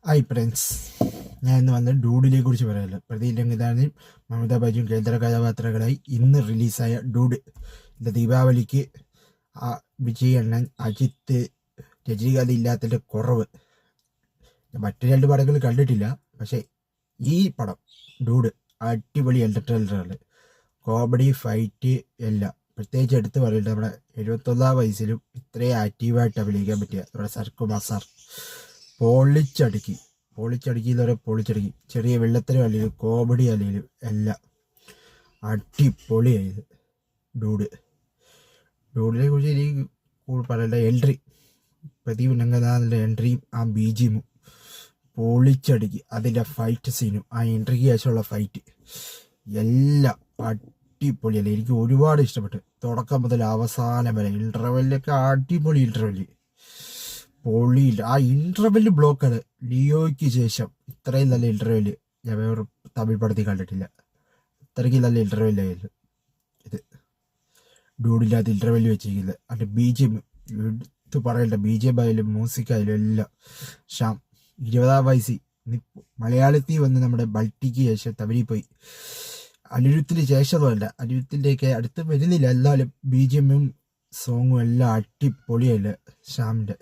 Hi friends, ഞാൻ ഇന്ന് വന്ന് ഡൂഡിനെ കുറിച്ച് പറയാമല്ലോ. പ്രദീപ് രംഗനാഥനും മമതാ ബാജുവും കേന്ദ്ര കഥാപാത്രങ്ങളായി ഇന്ന് റിലീസായ ഡൂഡ്. ഇന്ന് ദീപാവലിക്ക് വിജയ് അണ്ണൻ, അജിത്ത്, രജനീകാന്ത് ഇല്ലാത്തതിൻ്റെ കുറവ്. മറ്റു രണ്ട് പടങ്ങൾ കണ്ടിട്ടില്ല, പക്ഷേ ഈ പടം ഡൂഡ് അടിപൊളി എൻ്റർടൈനറാണ്. കോമഡി, ഫൈറ്റ് എല്ലാം. പ്രത്യേകിച്ച് എടുത്ത് പറയുന്നത് നമ്മുടെ 71 വയസ്സിലും ഇത്രയും ആക്റ്റീവായിട്ട് അഭിനയിക്കാൻ പറ്റിയ നമ്മുടെ സരക്കുമാർ സാർ പൊളിച്ചടുക്കി എന്ന് പറയാൻ പൊളിച്ചടുക്കി. ചെറിയ വെള്ളത്തിലും അല്ലെങ്കിലും കോമഡി അല്ലെങ്കിലും എല്ലാം അടിപൊളിയായത് ഡൂഡിനെ കുറിച്ച് എനിക്ക് പറയേണ്ട എൻട്രി, പ്രദീപ് രംഗനാഥിൻ്റെ എൻട്രിയും ആ ബീജിയമും പൊളിച്ചടുക്കി. അതിൻ്റെ ഫൈറ്റ് സീനും ആ എൻട്രിക്ക് ശേഷമുള്ള ഫൈറ്റ് എല്ലാം അടിപൊളിയല്ലേ. എനിക്ക് ഒരുപാട് ഇഷ്ടപ്പെട്ടു. തുടക്കം മുതൽ അവസാനം വരെ ഇൻ്റർവെല്ലൊക്കെ അടിപൊളി ഇൻ്റർവെല്ല് പൊളിയില്ല. ആ ഇൻ്റർവെല്ല് ബ്ലോക്കാണ്. ലിയോയ്ക്ക് ശേഷം ഇത്രയും നല്ല ഇൻ്റർവെല്ല് ഞാൻ വേറെ തമിഴ് പടത്തിൽ കണ്ടിട്ടില്ല. ഇത്രയ്ക്ക് നല്ല ഇൻ്റർവെല്ലായിരുന്നു ഇത്. ഡൂഡില്ലാത്ത ഇൻ്റർവെല്ല് വെച്ചിരിക്കുന്നത്. അതിൻ്റെ BGM എടുത്ത് പറയേണ്ട. BGM ആയാലും മ്യൂസിക് ആയാലും എല്ലാം. ഷാം 20 വയസ്സിൽ മലയാളത്തിൽ വന്ന് നമ്മുടെ ബൾട്ടിക്ക് ശേഷം തമിഴിൽ പോയി. അനിരുദ്ധത്തിന് ശേഷമല്ല, അനിരുദ്ധിൻ്റെയൊക്കെ അടുത്ത് വരുന്നില്ല. എന്നാലും BGM സോങ്ങും എല്ലാം അടിപൊളിയല്ല. ശങ്കർ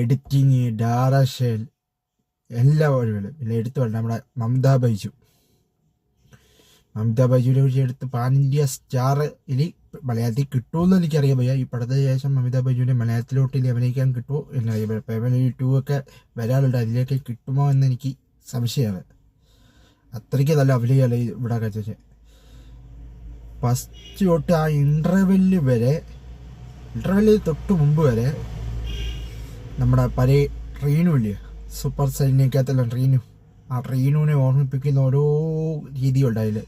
എഡിറ്റിങ്, ഡയറക്ഷൻ എല്ലാം ഒരുപോലെ. പിന്നെ എടുത്തു വേണ്ട നമ്മുടെ മമതാ ബൈജുവിനെ കുറിച്ച് എടുത്ത് പാൻ ഇന്ത്യ സ്റ്റാർ ഇനി മലയാളത്തിൽ കിട്ടുമെന്ന് എനിക്കറിയാൻ വയ്യ. ഈ പടത്തിന് ശേഷം മമതാ ബൈജുവിനെ മലയാളത്തിലോട്ട് ഇനി അഭിനയിക്കാൻ കിട്ടുമോ എന്നറിയാം. ഫാമിലി 2 ഒക്കെ വരാനുണ്ട്. അതിലേക്ക് കിട്ടുമോ എന്ന് എനിക്ക് സംശയമാണ്. അത്രയ്ക്ക് നല്ല അഭിനയമാണ് ഇവിടെ കഴിച്ച. ഫസ്റ്റ് തൊട്ട് ആ ഇൻ്റർവെല്ലിൽ തൊട്ട് മുമ്പ് വരെ നമ്മുടെ പഴയ റീനു ഇല്ലേ, സൂപ്പർ സൈനികത്തിലുള്ള റീനു, ആ റീനുവിനെ ഓർമ്മിപ്പിക്കുന്ന ഓരോ രീതിയുണ്ടായില്ല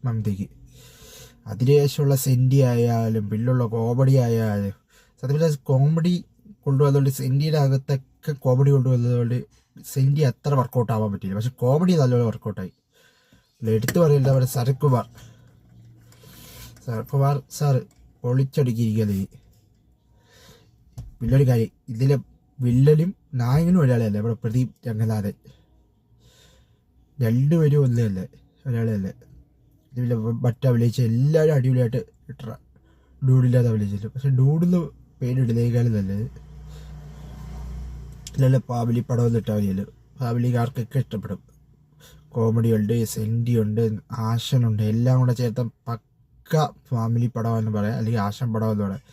മമതയ്ക്ക്. അതിനുശേഷമുള്ള സെൻറ്റി ആയാലും പിന്നുള്ള കോമഡി ആയാലും, സത്യത്തിൽ കോമഡി കൊണ്ടുവന്നതുകൊണ്ട് സെൻറ്റിയുടെ അകത്തൊക്കെ കോമഡി കൊണ്ടുവന്നതുകൊണ്ട് സെൻറ്റി അത്ര വർക്കൗട്ട് ആവാൻ പറ്റില്ല. പക്ഷെ കോമഡി നല്ലപോലെ വർക്കൗട്ടായി. എടുത്തു പറയേണ്ടത് അവിടെ സരക്കുമാർ സാറ് പൊളിച്ചടുക്കിയിരിക്കുകയല്ലേ. വില്ലൊരു കാര്യം, ഇതിലെ വില്ലനും നായകനും ഒരാളെയല്ല. ഇവിടെ പ്രദീപ് രംഗനാഥൻ രണ്ടുപേരും ഒന്നല്ലേ, ഒരാളെയല്ലേ. ഇതിലെ അഭിനയിച്ച എല്ലാവരും അടിപൊളിയായിട്ട് ഡൂഡില്ലാതെ അഭിനയിച്ചില്ല. പക്ഷെ ഡൂഡിന്ന് പേരിടുന്നേക്കാളും നല്ലത് നല്ല ഫാമിലി പടം എന്നിട്ട് മതിയല്ലോ. ഫാമിലിക്കാർക്കൊക്കെ ഇഷ്ടപ്പെടും. കോമഡി ഉണ്ട്, സെൻറ്റി ഉണ്ട്, ആക്ഷനുണ്ട്, എല്ലാം കൂടെ ചേർത്ത പക്ക ഫാമിലി പടം എന്ന് പറയാം, അല്ലെങ്കിൽ ആക്ഷൻ പടം എന്ന് പറയാം.